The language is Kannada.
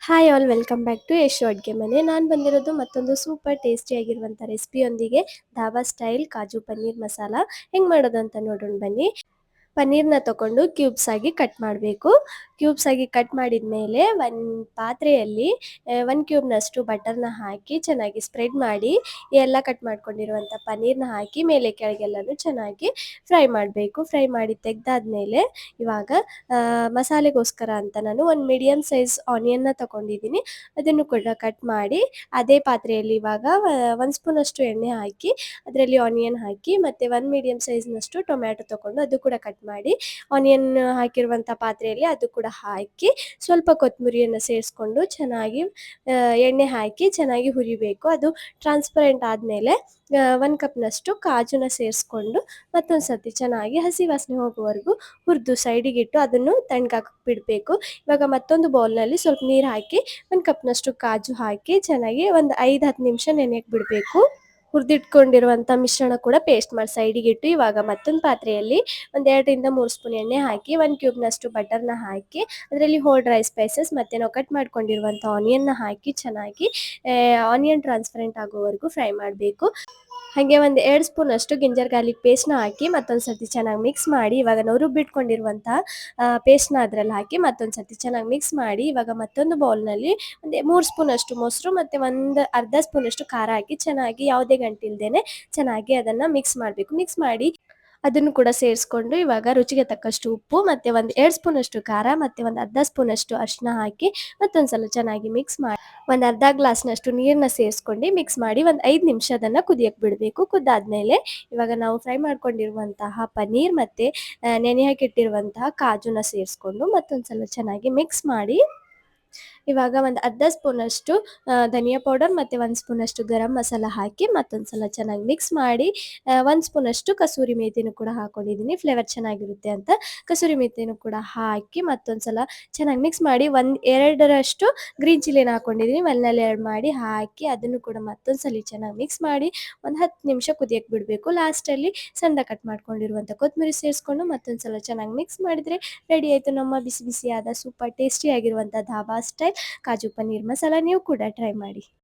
Hi all welcome back to Yashu Adge Mane. ನಾನು ಬಂದಿರೋದು ಮತ್ತೊಂದು ಸೂಪರ್ ಟೇಸ್ಟಿಯಾಗಿರುವಂಥ ರೆಸಿಪಿಯೊಂದಿಗೆ. ಧಾಬಾ ಸ್ಟೈಲ್ ಕಾಜು ಪನ್ನೀರ್ ಮಸಾಲ ಹೆಂಗೆ ಮಾಡೋದು ಅಂತ ನೋಡೋಣ ಬನ್ನಿ. ಪನ್ನೀರ್ನ ತಗೊಂಡು ಕ್ಯೂಬ್ಸ್ ಆಗಿ ಕಟ್ ಮಾಡಬೇಕು. ಕ್ಯೂಬ್ಸ್ ಆಗಿ ಕಟ್ ಮಾಡಿದ ಮೇಲೆ ಒಂದು ಪಾತ್ರೆಯಲ್ಲಿ 1 ಕ್ಯೂಬ್ನಷ್ಟು ಬಟರ್ನ ಹಾಕಿ ಚೆನ್ನಾಗಿ ಸ್ಪ್ರೆಡ್ ಮಾಡಿ ಎಲ್ಲ ಕಟ್ ಮಾಡ್ಕೊಂಡಿರುವಂಥ ಪನ್ನೀರ್ನ ಹಾಕಿ ಮೇಲೆ ಕೆಳಗೆಲ್ಲನೂ ಚೆನ್ನಾಗಿ ಫ್ರೈ ಮಾಡಬೇಕು. ಫ್ರೈ ಮಾಡಿ ತೆಗೆದಾದ್ಮೇಲೆ ಇವಾಗ ಮಸಾಲೆಗೋಸ್ಕರ ಅಂತ ನಾನು ಒಂದು ಮೀಡಿಯಮ್ ಸೈಜ್ ಆನಿಯನ್ನ ತಗೊಂಡಿದ್ದೀನಿ. ಅದನ್ನು ಕೂಡ ಕಟ್ ಮಾಡಿ ಅದೇ ಪಾತ್ರೆಯಲ್ಲಿ ಇವಾಗ 1 ಸ್ಪೂನಷ್ಟು ಎಣ್ಣೆ ಹಾಕಿ ಅದರಲ್ಲಿ ಆನಿಯನ್ ಹಾಕಿ ಮತ್ತು 1 ಮೀಡಿಯಮ್ ಸೈಜ್ನಷ್ಟು ಟೊಮ್ಯಾಟೊ ತಗೊಂಡು ಅದು ಕೂಡ ಕಟ್ ಮಾಡಿ ಆನಿಯನ್ ಹಾಕಿರುವಂಥ ಪಾತ್ರೆಯಲ್ಲಿ ಅದು ಕೂಡ ಹಾಕಿ ಸ್ವಲ್ಪ ಕೊತ್ತಂಬರಿಯನ್ನು ಸೇರಿಸ್ಕೊಂಡು ಚೆನ್ನಾಗಿ ಎಣ್ಣೆ ಹಾಕಿ ಚೆನ್ನಾಗಿ ಹುರಿಬೇಕು. ಅದು ಟ್ರಾನ್ಸ್ಪರೆಂಟ್ ಆದಮೇಲೆ 1 ಕಪ್ನಷ್ಟು ಕಾಜುನ ಸೇರಿಸ್ಕೊಂಡು ಮತ್ತೊಂದು ಸರ್ತಿ ಚೆನ್ನಾಗಿ ಹಸಿ ವಾಸನೆ ಹೋಗುವವರೆಗೂ ಹುರಿದು ಸೈಡಿಗಿಟ್ಟು ಅದನ್ನು ತಣ್ಣಗಾಕಕ್ಕೆ ಬಿಡಬೇಕು. ಇವಾಗ ಮತ್ತೊಂದು ಬೌಲ್ನಲ್ಲಿ ಸ್ವಲ್ಪ ನೀರು ಹಾಕಿ 1 ಕಪ್ನಷ್ಟು ಕಾಜು ಹಾಕಿ ಚೆನ್ನಾಗಿ ಒಂದು 5-10 ನಿಮಿಷ ನೆನೆಯಕ್ಕೆ ಬಿಡಬೇಕು. ಹುರಿದಿಟ್ಕೊಂಡಿರುವಂಥ ಮಿಶ್ರಣ ಕೂಡ ಪೇಸ್ಟ್ ಮಾಡಿ ಸೈಡಿಗಿಟ್ಟು ಇವಾಗ ಮತ್ತೊಂದು ಪಾತ್ರೆಯಲ್ಲಿ ಒಂದು 2-3 ಸ್ಪೂನ್ ಎಣ್ಣೆ ಹಾಕಿ 1 ಕ್ಯೂಬ್ನಷ್ಟು ಬಟರ್ನ ಹಾಕಿ ಅದರಲ್ಲಿ ಹೋಲ್ ಡ್ರೈ ಸ್ಪೈಸಸ್ ಮತ್ತು ನಾವು ಕಟ್ ಮಾಡ್ಕೊಂಡಿರುವಂಥ ಆನಿಯನ್ನ ಹಾಕಿ ಚೆನ್ನಾಗಿ ಆನಿಯನ್ ಟ್ರಾನ್ಸ್ಪರೆಂಟ್ ಆಗೋವರೆಗೂ ಫ್ರೈ ಮಾಡಬೇಕು. ಹಾಗೆ ಒಂದು 2 ಸ್ಪೂನಷ್ಟು ಗಿಂಜರ್ ಗಾರ್ಲಿಕ್ ಪೇಸ್ಟ್ನ ಹಾಕಿ ಮತ್ತೊಂದು ಸರ್ತಿ ಚೆನ್ನಾಗಿ ಮಿಕ್ಸ್ ಮಾಡಿ ಇವಾಗ ನಾವು ರುಬ್ಬಿಟ್ಕೊಂಡಿರುವಂಥ ಪೇಸ್ಟ್ನ ಅದರಲ್ಲಿ ಹಾಕಿ ಮತ್ತೊಂದು ಸರ್ತಿ ಚೆನ್ನಾಗಿ ಮಿಕ್ಸ್ ಮಾಡಿ ಇವಾಗ ಮತ್ತೊಂದು ಬೌಲ್ನಲ್ಲಿ ಒಂದು 3 ಸ್ಪೂನಷ್ಟು ಮೊಸರು ಮತ್ತು ಒಂದು ಅರ್ಧ ಸ್ಪೂನಷ್ಟು ಖಾರ ಹಾಕಿ ಚೆನ್ನಾಗಿ ಯಾವುದೇ ಗಂಟಿಲ್ದೇ ಚೆನ್ನಾಗಿ ಅದನ್ನು ಮಿಕ್ಸ್ ಮಾಡಬೇಕು. ಮಿಕ್ಸ್ ಮಾಡಿ ಅದನ್ನು ಕೂಡ ಸೇರಿಸ್ಕೊಂಡು ಇವಾಗ ರುಚಿಗೆ ತಕ್ಕಷ್ಟು ಉಪ್ಪು ಮತ್ತು ಒಂದು 2 ಸ್ಪೂನಷ್ಟು ಖಾರ ಮತ್ತು ಒಂದು ಅರ್ಧ ಸ್ಪೂನಷ್ಟು ಅರಿಶಿನ ಹಾಕಿ ಮತ್ತೊಂದು ಸಲ ಚೆನ್ನಾಗಿ ಮಿಕ್ಸ್ ಮಾಡಿ ಒಂದು ಅರ್ಧ ಗ್ಲಾಸ್ನಷ್ಟು ನೀರನ್ನ ಸೇರಿಸ್ಕೊಂಡು ಮಿಕ್ಸ್ ಮಾಡಿ ಒಂದು 5 ನಿಮಿಷ ಅದನ್ನು ಕುದಿಯಕ್ಕೆ ಬಿಡಬೇಕು. ಕುದ್ದಾದ್ಮೇಲೆ ಇವಾಗ ನಾವು ಫ್ರೈ ಮಾಡ್ಕೊಂಡಿರುವಂತಹ ಪನ್ನೀರ್ ಮತ್ತು ನೆನೆ ಹಾಕಿಟ್ಟಿರುವಂತಹ ಕಾಜುನ ಸೇರಿಸ್ಕೊಂಡು ಮತ್ತೊಂದು ಸಲ ಚೆನ್ನಾಗಿ ಮಿಕ್ಸ್ ಮಾಡಿ ಇವಾಗ ಒಂದು ಅರ್ಧ ಸ್ಪೂನಷ್ಟು ಧನಿಯಾ ಪೌಡರ್ ಮತ್ತು 1 ಸ್ಪೂನಷ್ಟು ಗರಂ ಮಸಾಲ ಹಾಕಿ ಮತ್ತೊಂದು ಸಲ ಚೆನ್ನಾಗಿ ಮಿಕ್ಸ್ ಮಾಡಿ 1 ಸ್ಪೂನಷ್ಟು ಕಸೂರಿ ಮೇಥಿನೂ ಕೂಡ ಹಾಕ್ಕೊಂಡಿದ್ದೀನಿ ಫ್ಲೇವರ್ ಚೆನ್ನಾಗಿರುತ್ತೆ ಅಂತ. ಕಸೂರಿ ಮೇಥಿನೂ ಕೂಡ ಹಾಕಿ ಮತ್ತೊಂದು ಸಲ ಚೆನ್ನಾಗಿ ಮಿಕ್ಸ್ ಮಾಡಿ 2ರಷ್ಟು ಗ್ರೀನ್ ಚಿಲ್ಲಿನ ಹಾಕ್ಕೊಂಡಿದ್ದೀನಿ. ಒಂದರಲ್ಲಿ 2 ಮಾಡಿ ಹಾಕಿ ಅದನ್ನು ಕೂಡ ಮತ್ತೊಂದು ಸಲ ಚೆನ್ನಾಗಿ ಮಿಕ್ಸ್ ಮಾಡಿ ಒಂದು 10 ನಿಮಿಷ ಕುದಿಯಕ್ಕೆ ಬಿಡಬೇಕು. ಲಾಸ್ಟಲ್ಲಿ ಸಣ್ಣ ಕಟ್ ಮಾಡ್ಕೊಂಡಿರುವಂಥ ಕೊತ್ತಂಬರಿ ಸೇರಿಸ್ಕೊಂಡು ಮತ್ತೊಂದು ಸಲ ಚೆನ್ನಾಗಿ ಮಿಕ್ಸ್ ಮಾಡಿದರೆ ರೆಡಿ ಆಯಿತು ನಮ್ಮ ಬಿಸಿ ಬಿಸಿಯಾದ ಸೂಪರ್ ಟೇಸ್ಟಿಯಾಗಿರುವಂಥ ಧಾಬಾ ಸ್ಟೈಲ್ ಕಾಜು ಪನ್ನೀರ್ ಮಸಾಲ. ನೀವು ಕೂಡ ಟ್ರೈ ಮಾಡಿ.